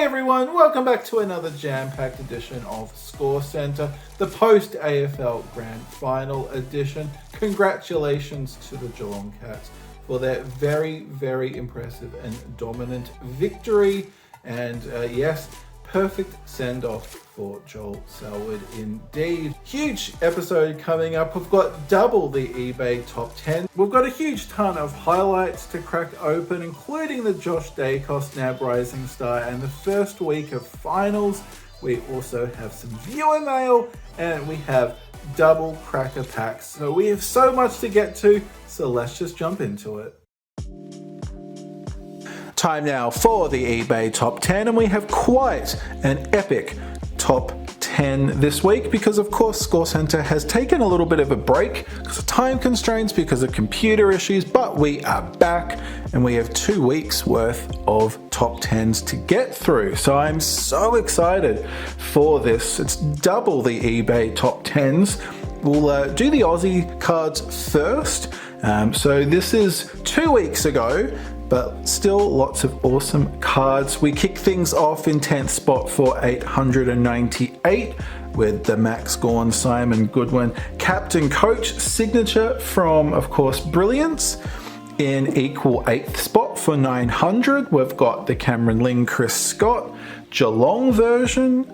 Hey everyone, welcome back to another jam-packed edition of ScoreCentre, the post-AFL Grand Final edition. Congratulations to the Geelong Cats for their very, very impressive and dominant victory. And yes, perfect send-off for Joel Selwood indeed. Huge episode coming up. We've got double the eBay top 10. We've got a huge ton of highlights to crack open, including the Nick Daicos Rising Star and the first week of finals. We also have some viewer mail and we have double cracker packs. So we have so much to get to, so let's just jump into it. Time now for the eBay top 10, and we have quite an epic top 10 this week because of course ScoreCentre has taken a little bit of a break because of time constraints, because of computer issues, but we are back and we have 2 weeks worth of top 10s to get through. So I'm so excited for this. It's double the eBay top 10s. We'll do the Aussie cards first. So this is 2 weeks ago, but still lots of awesome cards. We kick things off in 10th spot for 898 with the Max Gawn, Simon Goodwin Captain Coach signature from, of course, Brilliance. In equal 8th spot for 900, we've got the Cameron Ling, Chris Scott Geelong version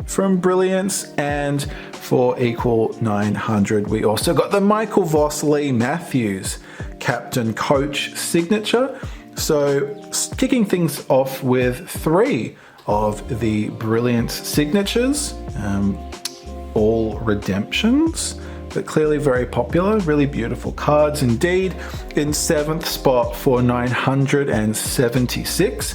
from Brilliance, and for equal 900 we also got the Michael Voss Lee Matthews Captain Coach signature. So kicking things off with 3 of the Brilliance signatures, all redemptions, but clearly very popular, really beautiful cards indeed. In 7th spot for 976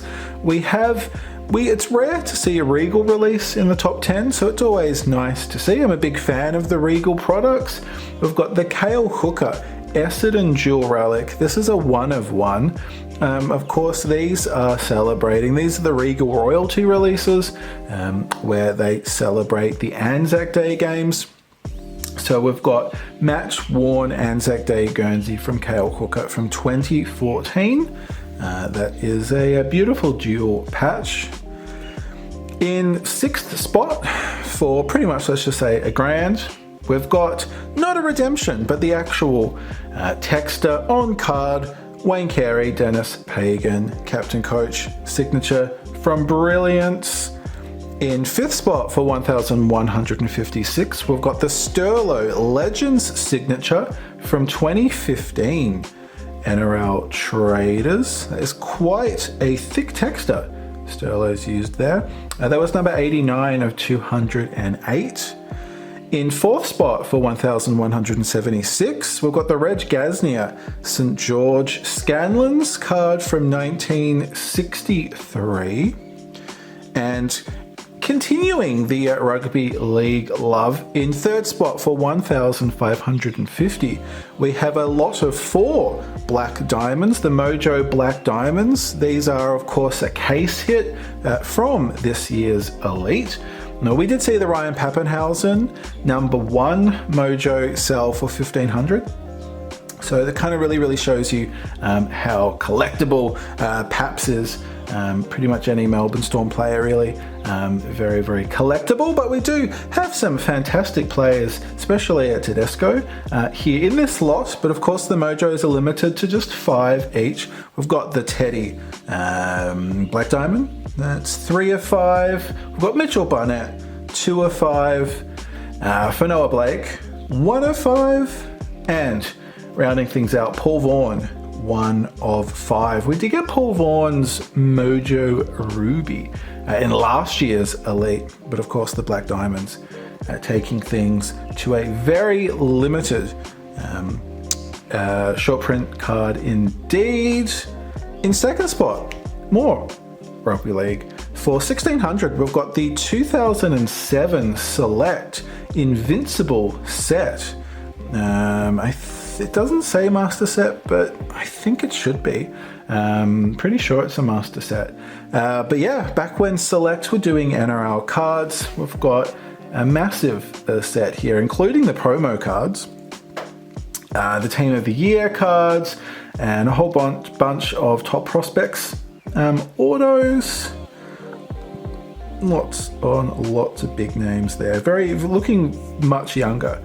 it's rare to see a Regal release in the top 10, so it's always nice to see. I'm a big fan of the Regal products. We've got the Cale Hooker Essendon Dual Relic. This is a 1 of 1. Of course, these are celebrating. These are the Regal royalty releases where they celebrate the Anzac Day games. So we've got match worn Anzac Day Guernsey from Cale Hooker from 2014. That is a beautiful dual patch. In 6th spot for pretty much, let's just say, a grand, we've got not a redemption, but the actual texter on card, Wayne Carey, Dennis Pagan, Captain Coach signature from Brilliance. In 5th spot for 1,156, we've got the Sterlo Legends signature from 2015. NRL Traders. That is quite a thick texter Sterlo's used there. That was number 89 of 208. In 4th spot for 1,176, we've got the Reg Gasnier St George Scanlon's card from 1963. And continuing the rugby league love, in 3rd spot for 1,550, we have a lot of 4 Black Diamonds, the Mojo Black Diamonds. These are, of course, a case hit from this year's Elite. Now, we did see the Ryan Pappenhausen number 1 Mojo sell for 1,500. So that kind of really shows you how collectible Paps is. Pretty much any Melbourne Storm player really, very collectible, but we do have some fantastic players, especially at Tedesco here in this lot, but of course the Mojos are limited to just 5 each. We've got the Teddy Black Diamond, that's 3 of 5. We've got Mitchell Barnett, 2 of 5. For Noah Blake, 1 of 5. And rounding things out, Paul Vaughan, 1 of 5. We did get Paul Vaughan's Mojo Ruby in last year's Elite, but of course the Black Diamonds taking things to a very limited short print card indeed. In 2nd spot, more Rugby League. For 1,600, we've got the 2007 Select Invincible set. It doesn't say master set, but I think it should be. Pretty sure it's a master set. But yeah, back when Select were doing NRL cards, we've got a massive set here, including the promo cards, the Team of the Year cards, and a whole bunch of top prospects autos. lots of big names there. Looking much younger.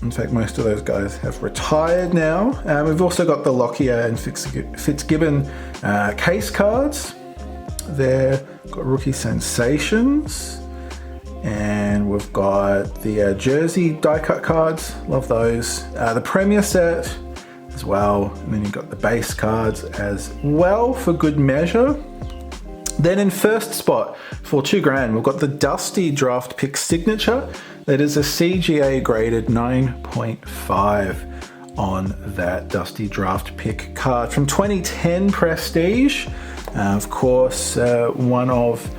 In fact, most of those guys have retired now. We've also got the Lockyer and Fitzgibbon case cards. There, got rookie sensations. And we've got the jersey die cut cards. Love those. The Premier set as well. And then you've got the base cards as well for good measure. Then in first spot for $2,000, we've got the Dusty Draft Pick Signature. That is a CGA graded 9.5 on that Dusty Draft Pick card from 2010 Prestige. Of course, one of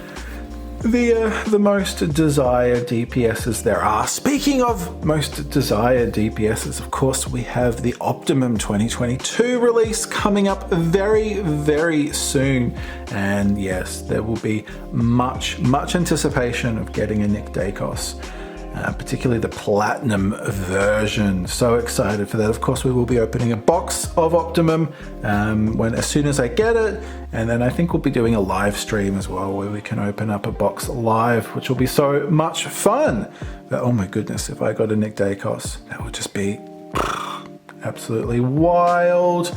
the most desired DPSs there are. Speaking of most desired DPSs, of course, we have the Optimum 2022 release coming up very, very soon. And yes, there will be much anticipation of getting a Nick Daicos. Particularly the Platinum version. So excited for that. Of course, we will be opening a box of Optimum as soon as I get it. And then I think we'll be doing a live stream as well where we can open up a box live, which will be so much fun. But oh my goodness, if I got a Nick Daicos, that would just be absolutely wild.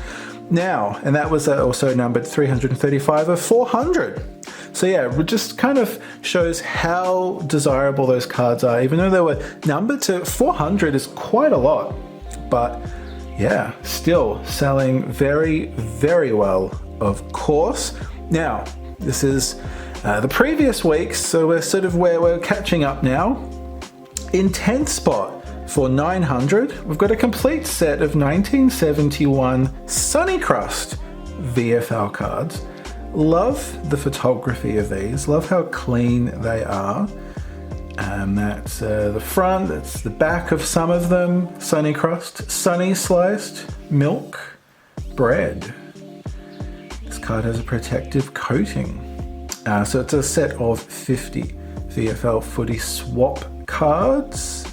Now, and that was also numbered 335 of 400. So yeah, it just kind of shows how desirable those cards are. Even though they were numbered to 400 is quite a lot. But yeah, still selling very, very well, of course. Now, this is the previous weeks, so we're sort of where we're catching up now. In 10th spot for 900, we've got a complete set of 1971 Sunnycrust VFL cards. Love the photography of these, love how clean they are. That's the front, that's the back of some of them. Sunnycrust, sunny sliced milk bread. This card has a protective coating. So it's a set of 50 VFL footy swap cards.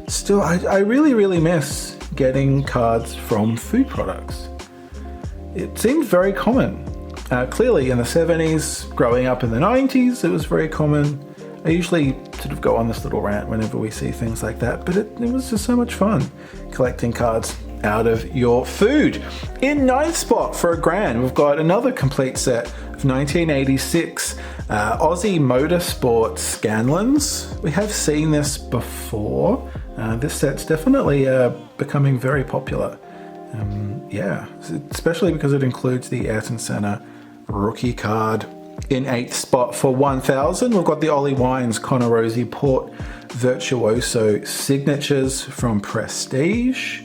Still, I really miss getting cards from food products. It seemed very common. Clearly in the 70s, growing up in the 90s, it was very common. I usually sort of go on this little rant whenever we see things like that, but it was just so much fun collecting cards out of your food. In 9th spot for $1,000, we've got another complete set of 1986 Aussie Motorsport Scanlons. We have seen this before. This set's definitely becoming very popular. Yeah, especially because it includes the Ayrton Senna rookie card. In 8th spot for $1,000, we've got the Ollie Wines Connor Rosie Port Virtuoso Signatures from Prestige,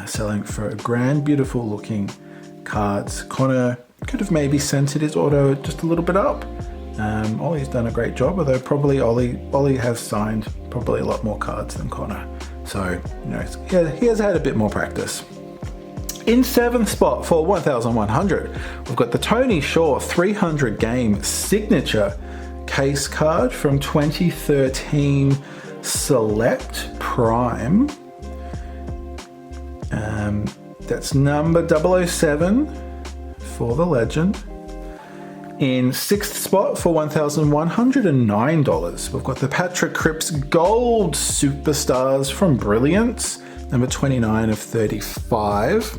selling for $1,000. Beautiful looking cards. Connor could have maybe centered his auto just a little bit up. Ollie's done a great job, although probably Ollie has signed probably a lot more cards than Connor. So, he has had a bit more practice. In 7th spot for 1,100, we've got the Tony Shaw 300 game signature case card from 2013 Select Prime. That's number 007 for the legend. In 6th spot for $1,109, we've got the Patrick Cripps Gold Superstars from Brilliance, number 29 of 35.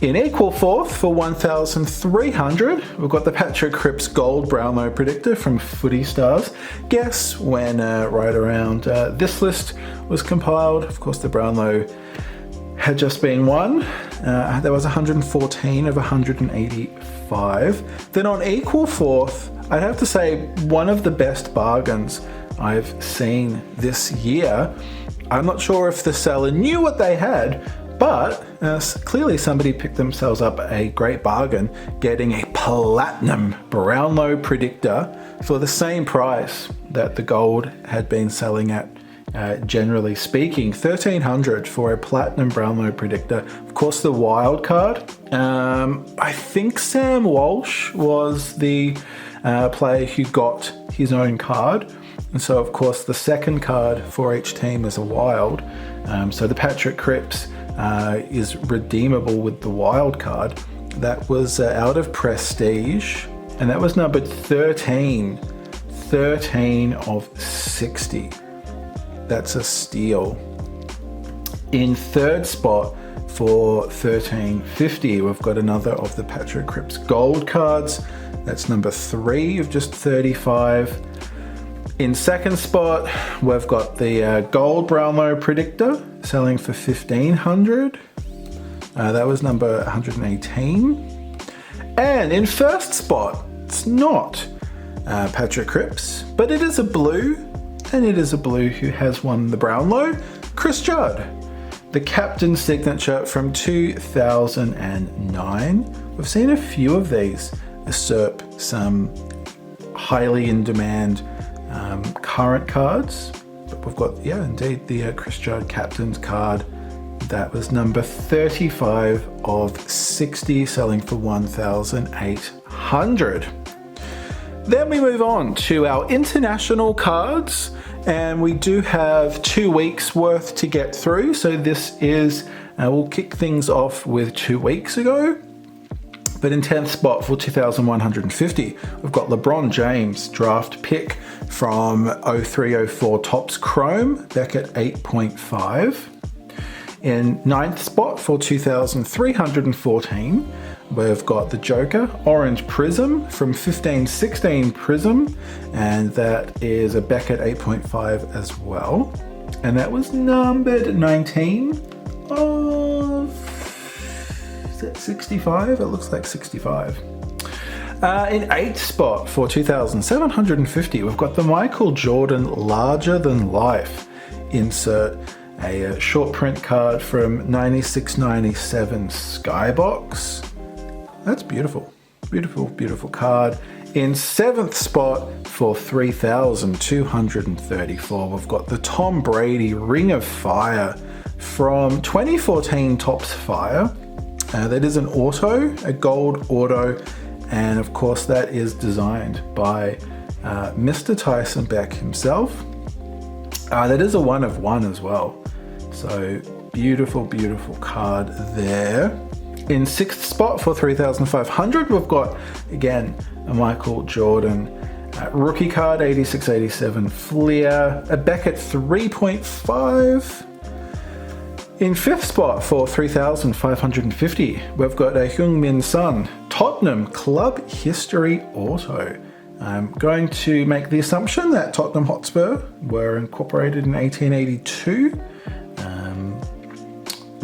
In equal 4th for 1,300, we've got the Patrick Cripps Gold Brownlow Predictor from Footy Stars. Guess when right around this list was compiled, of course the Brownlow had just been won. There was 114 of 185. Then on equal 4th, I'd have to say one of the best bargains I've seen this year. I'm not sure if the seller knew what they had, but clearly somebody picked themselves up a great bargain getting a Platinum Brownlow Predictor for the same price that the gold had been selling at, generally speaking. $1,300 for a Platinum Brownlow Predictor. Of course, the wild card. I think Sam Walsh was the player who got his own card. And so, of course, the second card for each team is a wild. So the Patrick Cripps is redeemable with the wild card. That was out of Prestige, and that was numbered 13 13 of 60. That's a steal. In third spot for 13.50, we've got another of the Patrick Cripps gold cards. That's number 3 of just 35. In second spot, we've got the gold Brownlow predictor selling for 1,500. That was number 118. And in first spot, it's not Patrick Cripps, but it is a blue, and it is a blue who has won the Brownlow, Chris Judd. The captain signature from 2009. We've seen a few of these usurp some highly in demand current cards. But we've got, yeah, indeed, the Chris Judd captain's card. That was number 35 of 60, selling for 1,800. Then we move on to our international cards. And we do have 2 weeks worth to get through. So this is, we'll kick things off with 2 weeks ago. But in 10th spot for 2,150, we've got LeBron James draft pick from 0304 Topps Chrome, back at 8.5. In 9th spot for 2,314, we've got the Joker Orange Prism from 1516 Prism, and that is a Beckett 8.5 as well. And that was numbered 19 of, is that 65? It looks like 65. In 8th spot for 2,750, we've got the Michael Jordan Larger Than Life insert. A short print card from 96-97 Skybox. That's beautiful. Beautiful, beautiful card. In 7th spot for 3,234, we've got the Tom Brady Ring of Fire from 2014 Topps Fire. That is an auto, a gold auto, and of course that is designed by Mr. Tyson Beck himself. That is a 1 of 1 as well. So beautiful, beautiful card there. In 6th spot for 3,500, we've got, again, a Michael Jordan rookie card, 86-87 Fleer, a Beckett 3.5. In 5th spot for 3,550, we've got a Heung-min Son Tottenham Club History Auto. I'm going to make the assumption that Tottenham Hotspur were incorporated in 1882.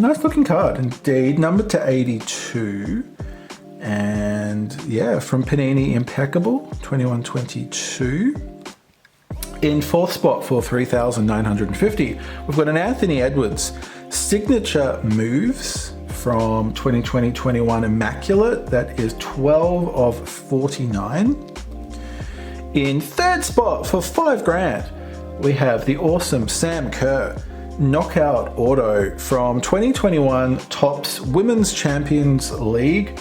Nice looking card indeed, numbered to 82. And yeah, from Panini Impeccable, 2122. In 4th spot for 3,950, we've got an Anthony Edwards Signature Moves from 2020-21 Immaculate. That is 12 of 49. In 3rd spot for $5,000, we have the awesome Sam Kerr Knockout Auto from 2021 Topps Women's Champions League.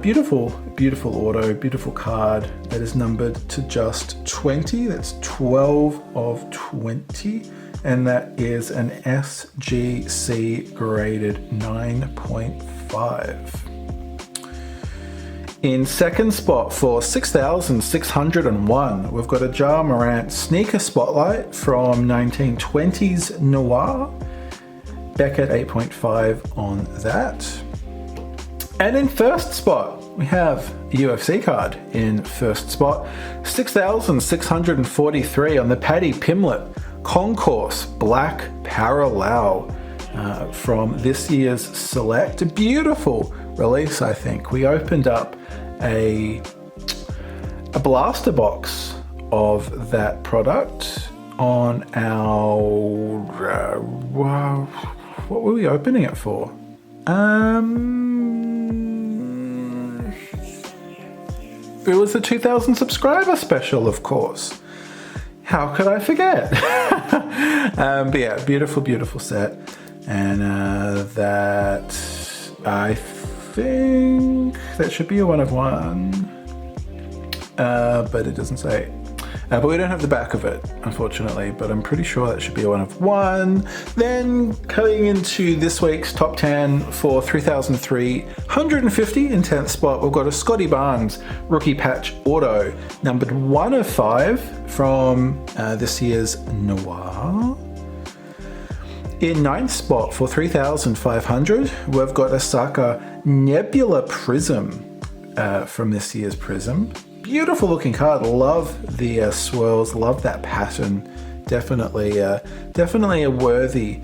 Beautiful, beautiful auto, beautiful card that is numbered to just 20. That's 12 of 20. And that is an SGC graded 9.5. In 2nd spot for 6,601, we've got a Ja Morant Sneaker Spotlight from 1920s Noir. Beckett 8.5 on that. And in 1st spot, we have a UFC card in 1st spot. 6,643 on the Paddy Pimblett Concourse Black Parallel from this year's Select. A beautiful release, I think. We opened up a blaster box of that product on our what were we opening it for? It was the 2,000 subscriber special, of course. How could I forget? But yeah, beautiful, beautiful set. And that, I think that should be a 1 of 1. But it doesn't say. but we don't have the back of it, unfortunately, but I'm pretty sure that should be a 1 of 1. Then coming into this week's top 10 for 3,350 in 10th spot, we've got a Scotty Barnes rookie patch auto, numbered 1 of 5 from this year's Noir. In 9th spot for 3,500, we've got a Saka Nebula Prism from this year's Prism. Beautiful looking card. Love the swirls. Love that pattern. Definitely a worthy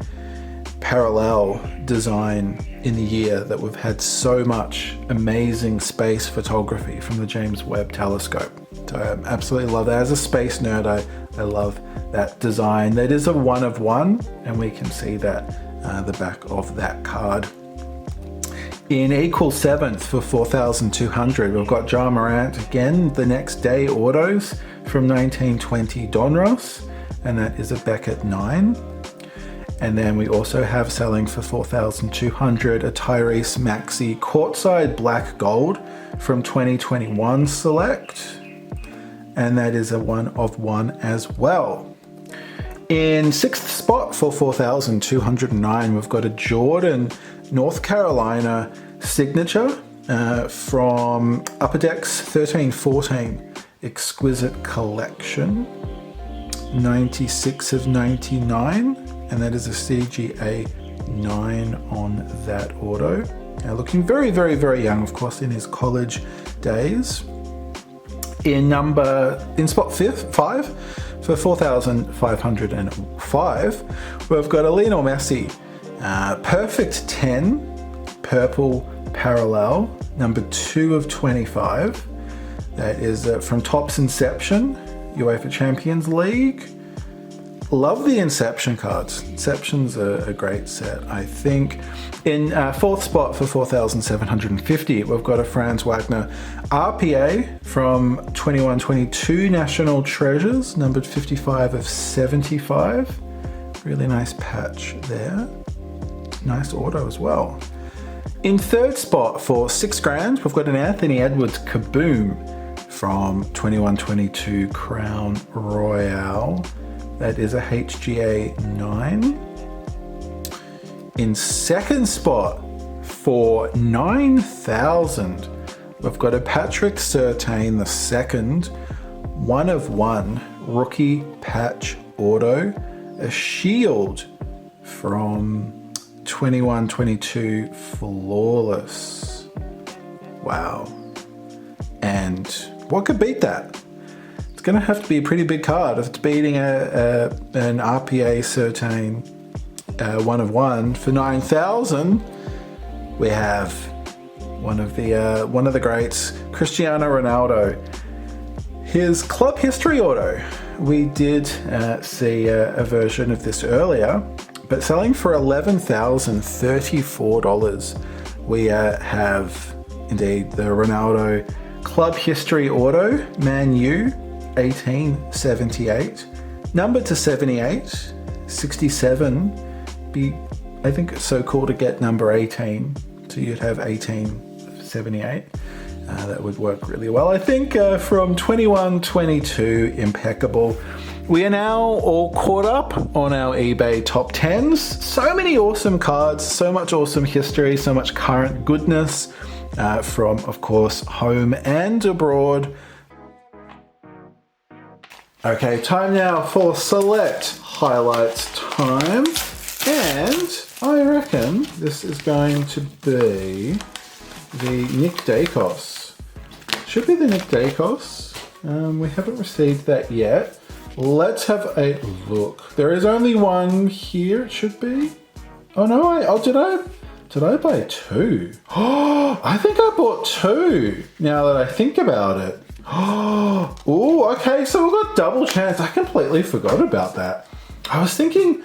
parallel design in the year that we've had so much amazing space photography from the James Webb Telescope. So I absolutely love that. As a space nerd, I love that design. That is a 1 of 1, and we can see that the back of that card. In equal 7th for 4,200, we've got Ja Morant again, the next day autos from 1920 Donruss, and that is a Beckett 9. And then we also have selling for 4,200 a Tyrese Maxey courtside black gold from 2021 Select, and that is a 1 of 1 as well. In 6th spot for 4,209, we've got a Jordan North Carolina signature from Upper Decks 1314 Exquisite Collection, 96 of 99, and that is a CGA 9 on that auto. Now looking very, very, very young, of course, in his college days. In spot 5 for 4,505, we've got a Lionel Messi perfect 10 purple parallel, number 2 of 25. That is from Topps Inception, UEFA Champions League. Love the Inception cards. Inception's a great set, I think. In 4th spot for 4,750, we've got a Franz Wagner RPA from 21-22 National Treasures, numbered 55 of 75. Really nice patch there. Nice auto as well. In 3rd spot for $6,000, we've got an Anthony Edwards Kaboom from 21-22 Crown Royale. That is a HGA 9. In 2nd spot for 9,000, we've got a Patrick Surtain II 1 of 1 rookie patch auto, a shield from 21-22 Flawless. Wow. And what could beat that? It's going to have to be a pretty big card. If it's beating an RPA Surtain 1 of 1 for 9,000, we have one of the greats, Cristiano Ronaldo. His club history auto. We did see a version of this earlier, but selling for $11,034. We have indeed the Ronaldo club history auto, Man U, 1878, number to 78, 67. I think it's so cool to get number 18, so you'd have 1878. That would work really well. I think from 21-22, impeccable. We are now all caught up on our eBay top 10s. So many awesome cards, so much awesome history, so much current goodness from, of course, home and abroad. Okay, time now for select highlights time. And I reckon this is going to be the Nick Daicos. Should be the Nick Daicos. We haven't received that yet. Let's have a look. There is only one here, it should be. Oh no, did I buy 2? Oh, I think I bought 2, now that I think about it. Oh, okay, so we've got double chance. I completely forgot about that. I was thinking,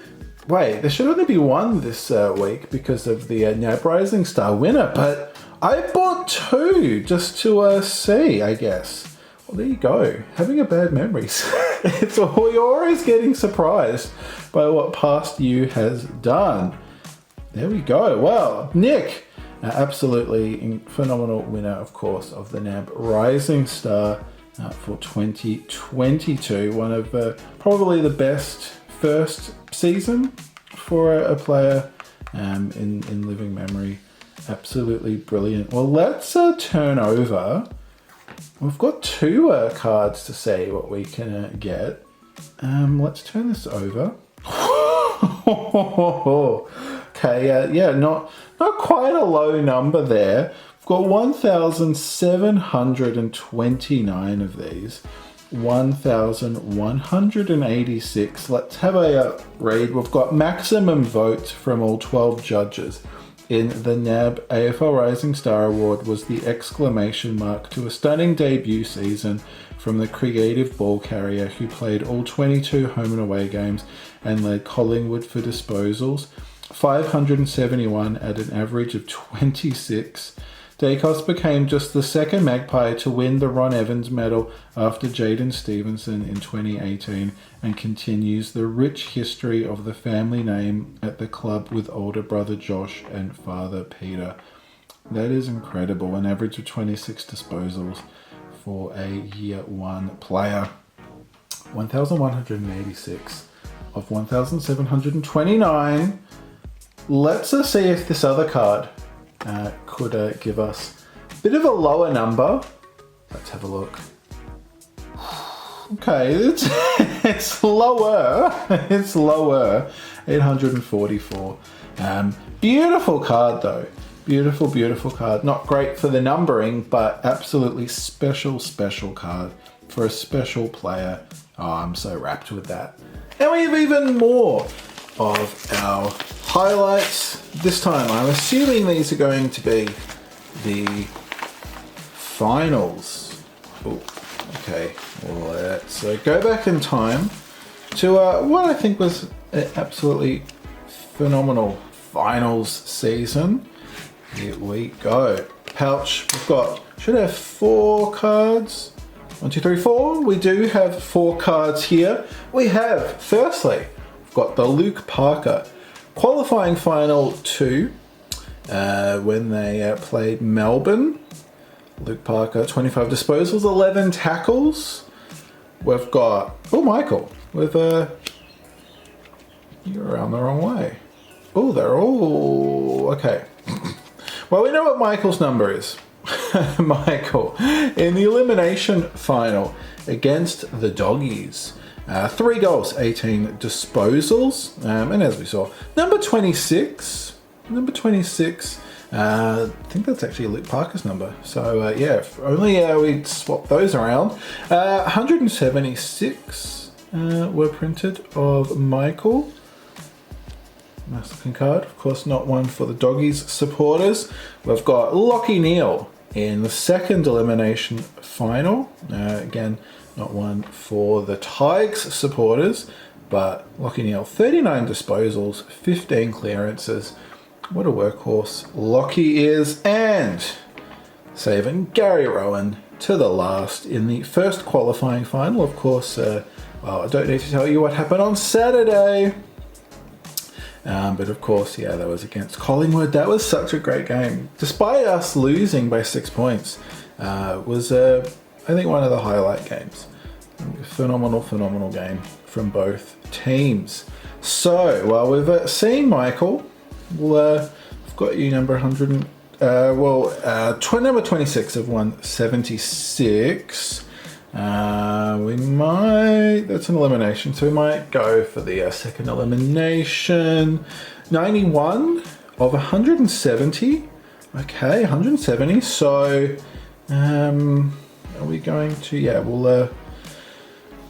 wait, there should only be 1 this week because of the NRL Rising Star winner, but I bought 2 just to see, I guess. Well, there you go. Having a bad memory. You're always getting surprised by what past you has done. There we go. Well, Nick, absolutely phenomenal winner, of course, of the NRL Rising Star for 2022. One of probably the best first season for a player in living memory. Absolutely brilliant. Well, let's turn over. We've got two cards to see what we can get. Let's turn this over. Okay, yeah, not quite a low number there. We've got 1,729 of these. 1,186. Let's have a read. We've got maximum votes from all 12 judges. In the NAB AFL Rising Star Award was the exclamation mark to a stunning debut season from the creative ball carrier who played all 22 home and away games and led Collingwood for disposals. 571 at an average of 26. Daicos became just the second Magpie to win the Ron Evans medal after Jaden Stevenson in 2018 and continues the rich history of the family name at the club with older brother Josh and father Peter. That is incredible. An average of 26 disposals for a year one player. 1,186 of 1,729. Let's see if this other card could give us a bit of a lower number. Let's have a look. Okay, it's lower. It's lower. 844. Beautiful card though. Beautiful card. Not great for the numbering, but absolutely special card for a special player. Oh, I'm so wrapped with that. And we have even more of our highlights. This time, I'm assuming these are going to be the finals. Oh, okay. Let's go back in time to what I think was an absolutely phenomenal finals season. Here we go. Pouch, we've got, should have 4 cards. 1, 2, 3, 4. We do have 4 cards here. We have, firstly, we've got the Luke Parker qualifying final 2 when they played Melbourne. Luke Parker, 25 disposals, 11 tackles. We've got, oh, Michael, with you're around the wrong way. Oh, they're all, okay. Well, we know what Michael's number is. Michael, in the elimination final against the Doggies. 3 goals, 18 disposals. And as we saw, number 26. I think that's actually Luke Parker's number. So yeah, if only we'd swap those around. 176 were printed of Michael. Nice looking card. Of course, not one for the Doggies supporters. We've got Lachie Neale in the second elimination final. Again, not one for the Tigers supporters, but Lachie Neale, 39 disposals, 15 clearances. What a workhorse Lachie is. And saving Gary Rowan to the last in the first qualifying final. Of course, well, I don't need to tell you what happened on Saturday. But of course, yeah, that was against Collingwood. That was such a great game. Despite us losing by 6 points, was, I think, one of the highlight games. Phenomenal game from both teams. So, well, we've seen Michael. We've got you number 100, number 26 of 176. We might, that's an elimination, so we might go for the second elimination. 91 of 170. Okay, 170. So, are we going to, yeah, we'll,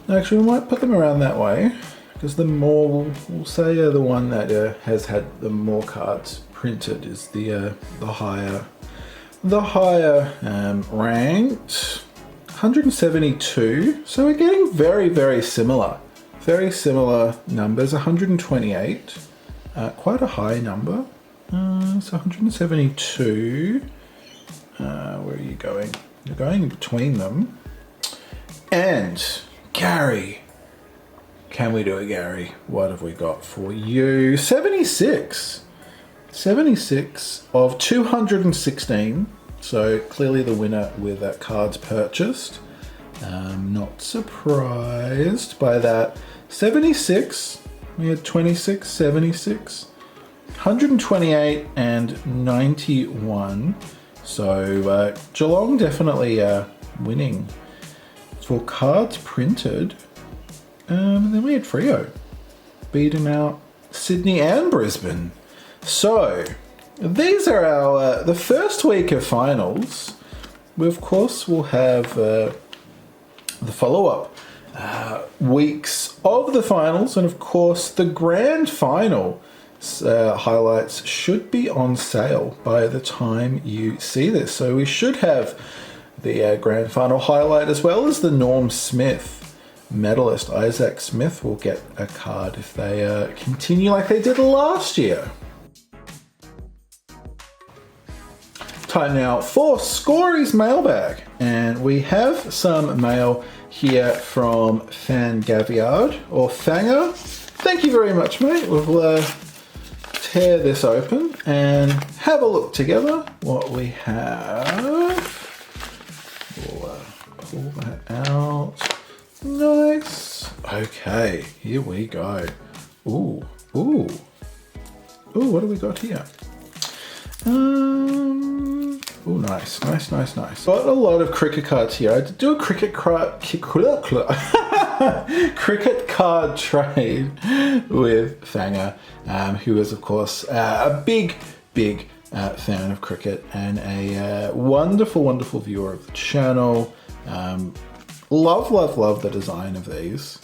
actually we might put them around that way, because the more, we'll say the one that has had the more cards printed is the higher ranked. 172, so we're getting very similar numbers. 128, quite a high number. So 172, where are you going? You're going in between them. And Gary, can we do it, Gary? What have we got for you? 76 of 216. So clearly the winner with cards purchased. Not surprised by that. 76, we had 26, 76, 128 and 91. So Geelong definitely winning. For cards printed, and then we had Freo beating out Sydney and Brisbane. So these are our the first week of finals. We of course will have the follow-up weeks of the finals, and of course the grand final highlights should be on sale by the time you see this. So we should have the grand final highlight, as well as the Norm Smith medalist. Isaac Smith will get a card if they continue like they did last year. Time now for SCOREY'S mailbag, and we have some mail here from Fan Gaviard or Fanger. Thank you very much, mate. We'll tear this open and have a look together what we have. We'll pull that out. Nice. Okay, here we go. Ooh, ooh. Ooh, what do we got here? Oh, nice, nice, nice, nice. Got a lot of cricket cards here. I did do a cricket card trade with Fanger, who is of course a big fan of cricket and a wonderful, wonderful viewer of the channel. Love the design of these.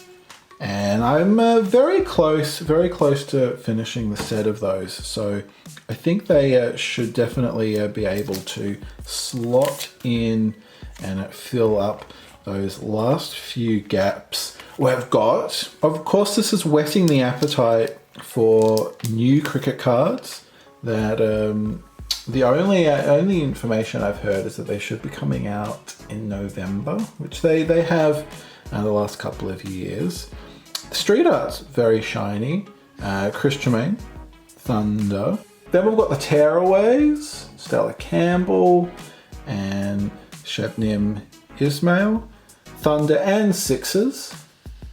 And I'm very close to finishing the set of those. So I think they should definitely be able to slot in and fill up those last few gaps we've got. Of course, this is whetting the appetite for new cricket cards. That the only information I've heard is that they should be coming out in November, which they have the last couple of years. Street art's very shiny. Chris Tremaine, Thunder. Then we've got the Tearaways, Stella Campbell and Shabnim Ismail. Thunder and Sixers.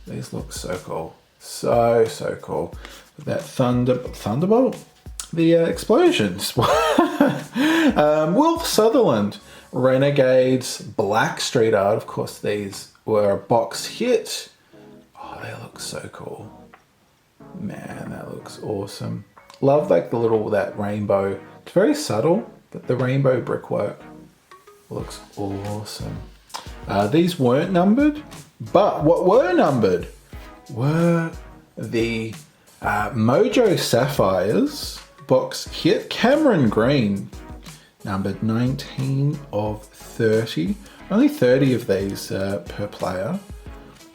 These look so cool. So cool. With that Thunderbolt. The explosions. Wolf Sutherland, Renegades, Black Street Art. Of course, these were a box hit. Oh, they look so cool. Man, that looks awesome. Love like that rainbow. It's very subtle, but the rainbow brickwork looks awesome. These weren't numbered, but what were numbered were the Mojo Sapphires box hit. Cameron Green, numbered 19 of 30. Only 30 of these per player.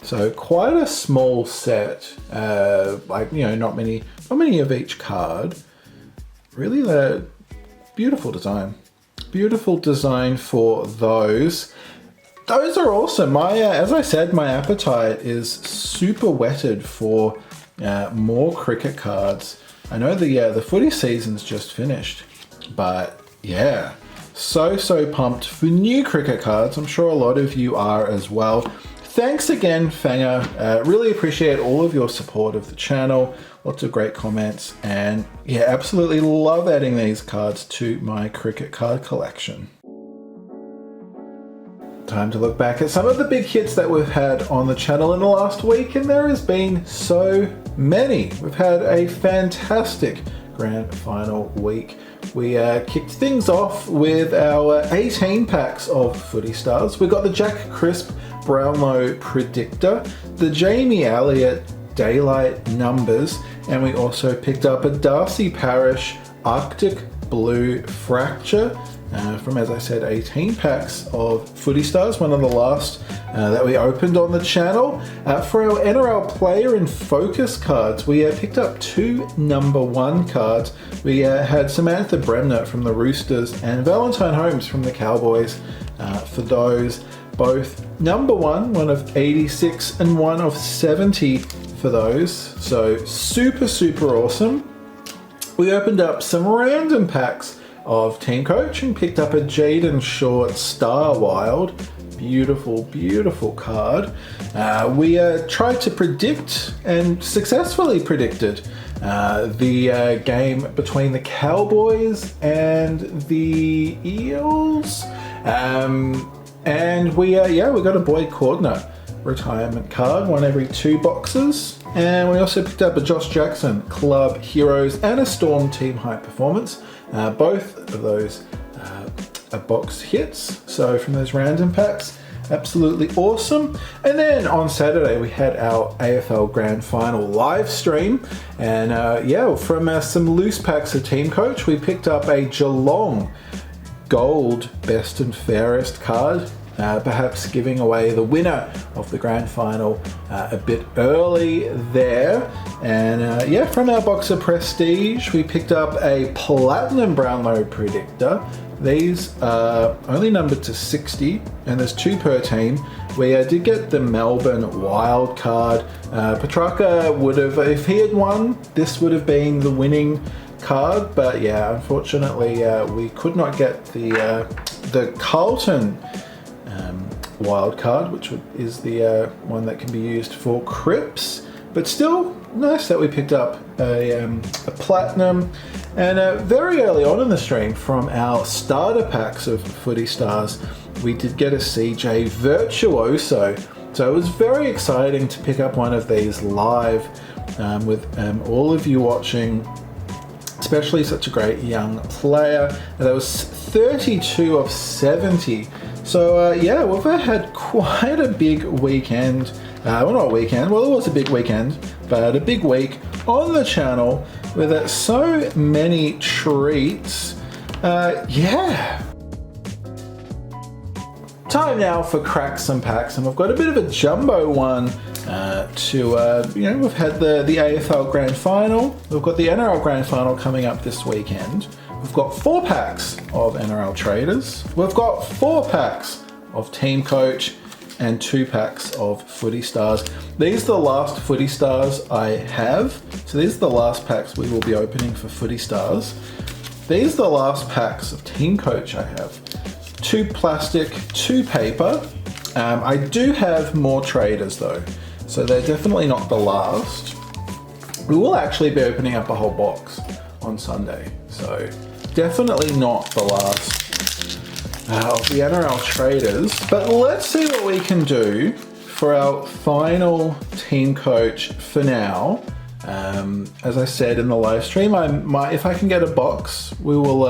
So quite a small set, like, you know, not many of each card. Really the beautiful design. Beautiful design for those. Those are awesome. As I said, my appetite is super whetted for more cricket cards. I know the footy season's just finished, but yeah, so pumped for new cricket cards. I'm sure a lot of you are as well. Thanks again, Fanger. Really appreciate all of your support of the channel. Lots of great comments, and yeah, absolutely love adding these cards to my cricket card collection. Time to look back at some of the big hits that we've had on the channel in the last week, and there has been so many. We've had a fantastic grand final week. We kicked things off with our 18 packs of Footy Stars. We got the Jack Cripps Brownlow Predictor, the Jamie Elliott Daylight Numbers, and we also picked up a Darcy Parish Arctic Blue Fracture from, as I said, 18 packs of Footy Stars, one of the last that we opened on the channel. For our NRL Player in Focus cards, we picked up 2 number 1 cards. We had Samantha Bremner from the Roosters and Valentine Holmes from the Cowboys for those. Both number 1 of 86 and 1 of 70 for those. So super awesome. We opened up some random packs of TeamCoach and picked up a Jaden Short Star Wild. Beautiful, beautiful card. We tried to predict and successfully predicted the game between the Cowboys and the Eels. And we got a Boyd Cordner retirement card, one every 2 boxes. And we also picked up a Josh Jackson Club Heroes and a Storm Team High Performance. Both of those are box hits, so from those random packs, absolutely awesome. And then on Saturday we had our AFL Grand Final live stream, and from some loose packs of TeamCoach, we picked up a Geelong Gold Best and Fairest card. Perhaps giving away the winner of the grand final a bit early there. And from our box of Prestige, we picked up a Platinum Brownlow Predictor. These are only numbered to 60, and there's 2 per team. We did get the Melbourne wild card. Petrarca would have, if he had won, this would have been the winning card, but yeah, unfortunately we could not get the Carlton wild card, which is the one that can be used for Cripps, but still nice that we picked up a platinum. And very early on in the stream, from our starter packs of Footy Stars, we did get a CJ Virtuoso, so it was very exciting to pick up one of these live with all of you watching, especially such a great young player. That was 32 of 70. So we've had quite a big weekend. Well, not weekend, well, it was a big weekend, but a big week on the channel with so many treats. Time now for cracks and packs, and we've got a bit of a jumbo one we've had the AFL Grand Final, we've got the NRL Grand Final coming up this weekend. We've got 4 packs of NRL Traders. We've got 4 packs of TeamCoach and 2 packs of Footy Stars. These are the last Footy Stars I have. So these are the last packs we will be opening for Footy Stars. These are the last packs of TeamCoach I have. 2 plastic, 2 paper. I do have more Traders though, so they're definitely not the last. We will actually be opening up a whole box on Sunday, so definitely not the last of the NRL Traders. But let's see what we can do for our final TeamCoach for now. As I said in the live stream, if I can get a box, we will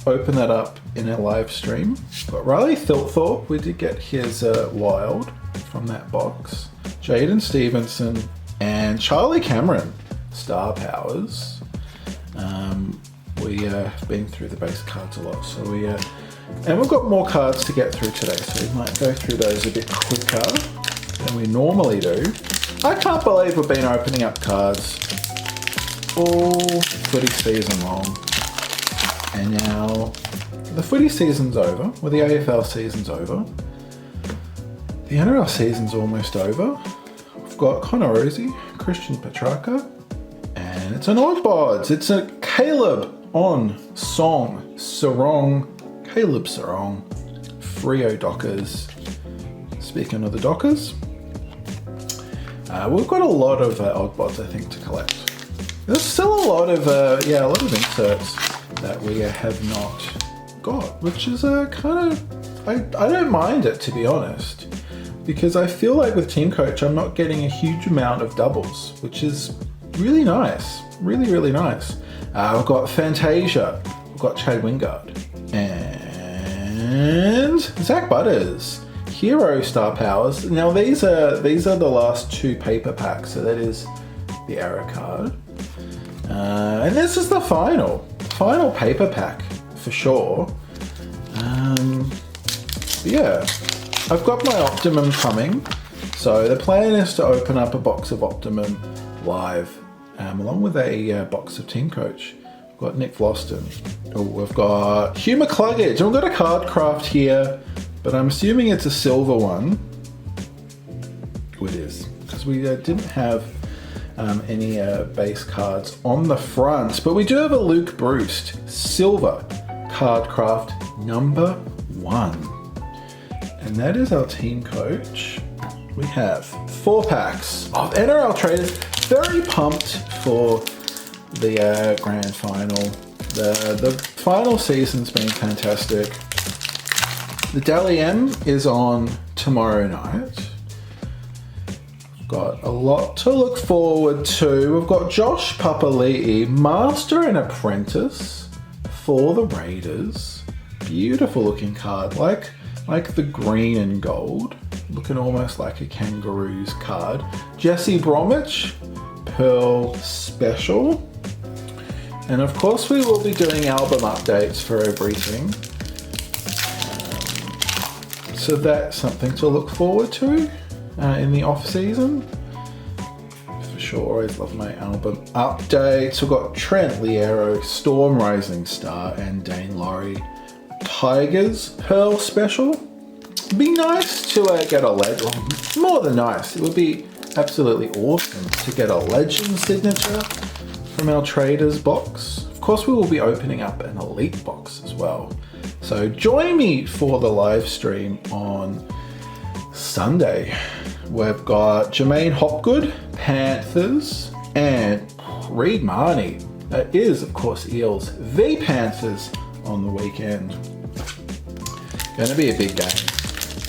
open that up in a live stream. But Riley Thilthorpe, we did get his wild from that box. Jaden Stevenson and Charlie Cameron, Star Powers. We have been through the base cards a lot, so and we've got more cards to get through today, so we might go through those a bit quicker than we normally do. I can't believe we've been opening up cards all footy season long, and now the footy season's over, well, the AFL season's over, the NRL season's almost over. We've got Connor Rosie, Christian Petrarca, and it's an oddbods. It's a Caleb on Song Sarong, Caleb Sarong, Freo Dockers. Speaking of the Dockers, we've got a lot of oddbods, I think, to collect. There's still a lot of inserts that we have not got, which is kind of, I don't mind it, to be honest, because I feel like with TeamCoach I'm not getting a huge amount of doubles, which is really nice, really nice. We've got Fantasia, we've got Chad Wingard, and Zach Butters, Hero Star Powers. Now these are the last 2 paper packs, so that is the error card. And this is the final paper pack for sure. I've got my Optimum coming, so the plan is to open up a box of Optimum live, along with a box of TeamCoach. We've got Nick Floston. Oh, we've got Hugh McCluggage, and we've got a card craft here, but I'm assuming it's a silver one. Oh, it is, because we didn't have any base cards on the front, but we do have a Luke Bruce silver card craft number 1. And And that is our team coach. We have 4 packs of NRL Traders. Very pumped for the grand final. The final season's been fantastic. The Dally M is on tomorrow night. Got a lot to look forward to. We've got Josh Papali'i, Master and Apprentice for the Raiders. Beautiful looking card, like the green and gold, looking almost like a Kangaroos card. Jesse Bromwich, Pearl Special. And of course we will be doing album updates for everything. So that's something to look forward to in the off season. For sure, always love my album updates. We've got Trent Liero, Storm Rising Star, and Dane Laurie, Tigers Pearl Special. It'd be nice to get a legend, more than nice. It would be absolutely awesome to get a legend signature from our Traders box. Of course, we will be opening up an Elite box as well. So join me for the live stream on Sunday. We've got Jermaine Hopgood, Panthers, and Reed Marnie. That is, of course, Eels v Panthers on the weekend. Going to be a big game.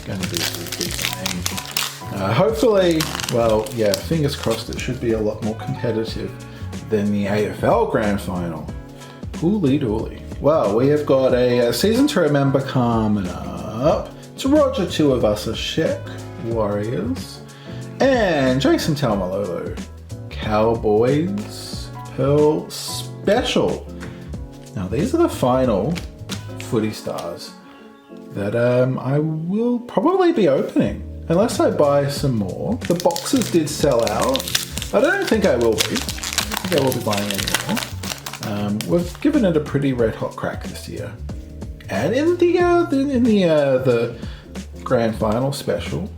Going to be a big game. Hopefully, well, yeah, fingers crossed it should be a lot more competitive than the AFL Grand Final. Hooly dooly. Well, we have got a season to remember coming up. It's Roger Tuivasa-Sheck, Warriors, and Jason Taumalolo, Cowboys Pearl Special. Now these are the final Footy Stars that I will probably be opening, unless I buy some more. The boxes did sell out. I don't think I will be. I think I will be buying any more. We've given it a pretty red hot crack this year, and in the grand final special,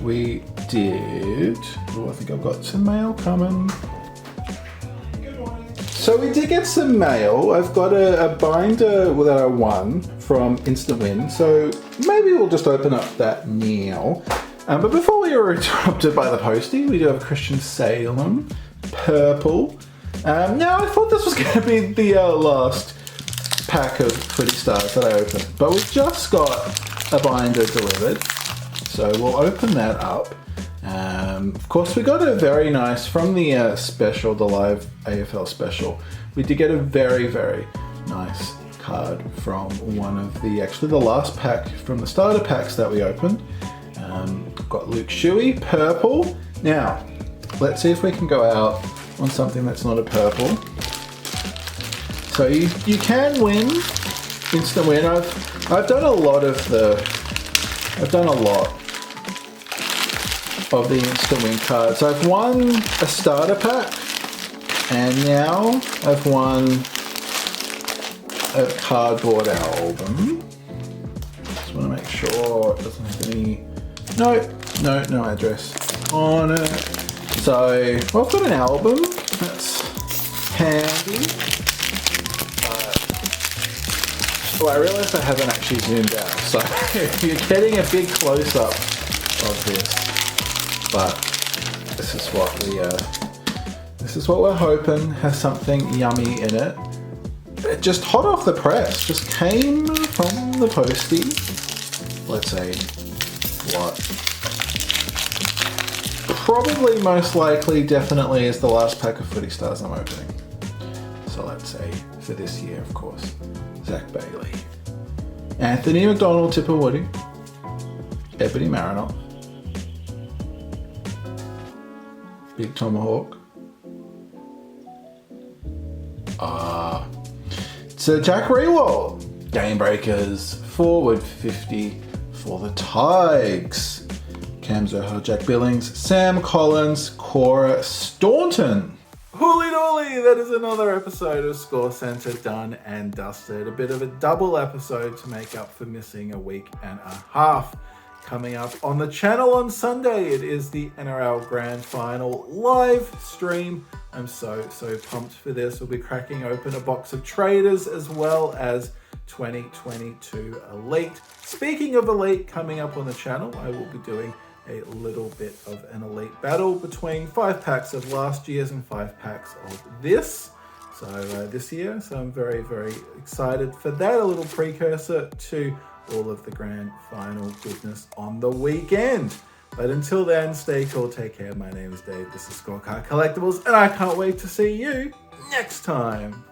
we did. Oh, I think I've got some mail coming. Good morning. So we did get some mail. I've got a binder that I won from Instant Win, so maybe we'll just open up that now. But before we were interrupted by the postie, we do have Christian Salem, purple. Now I thought this was going to be the last pack of Footy Stars that I opened, but we just got a binder delivered, so we'll open that up. Of course, we got a very nice, from the special, the live AFL special, we did get a very, very nice card from one of actually the last pack from the starter packs that we opened. Got Luke Shuey, purple. Now, let's see if we can go out on something that's not a purple. So you can win, instant win. I've done a lot of the instant win cards. I've won a starter pack, and now I've won a cardboard album. Just want to make sure it doesn't have any. No address on it. So, well, I've got an album, that's handy. Well, I realise I haven't actually zoomed out, so you're getting a big close-up of this. But this is what we're hoping has something yummy in it. Just hot off the press, just came from the postie. Let's see what. Probably, most likely, definitely is the last pack of Footy Stars I'm opening. So let's say, for this year, of course, Zach Bailey, Anthony McDonald, Tipper Woody, Ebony Marinoff, Big Tomahawk, so Jack Rewald, Game Breakers, forward 50 for the Tigers. Cam Zohar, Jack Billings, Sam Collins, Cora Staunton. Hooly dooly, that is another episode of ScoreCentre done and dusted. A bit of a double episode to make up for missing a week and a half. Coming up on the channel on Sunday, it is the NRL Grand Final live stream. I'm so pumped for this. We'll be cracking open a box of Traders as well as 2022 Elite. Speaking of Elite, coming up on the channel, I will be doing a little bit of an Elite battle between 5 packs of last year's and 5 packs of this. So this year, so I'm very, very excited for that. A little precursor to all of the grand final goodness on the weekend. But until then, stay cool, take care. My name is Dave, this is Scorecard Collectibles, and I can't wait to see you next time.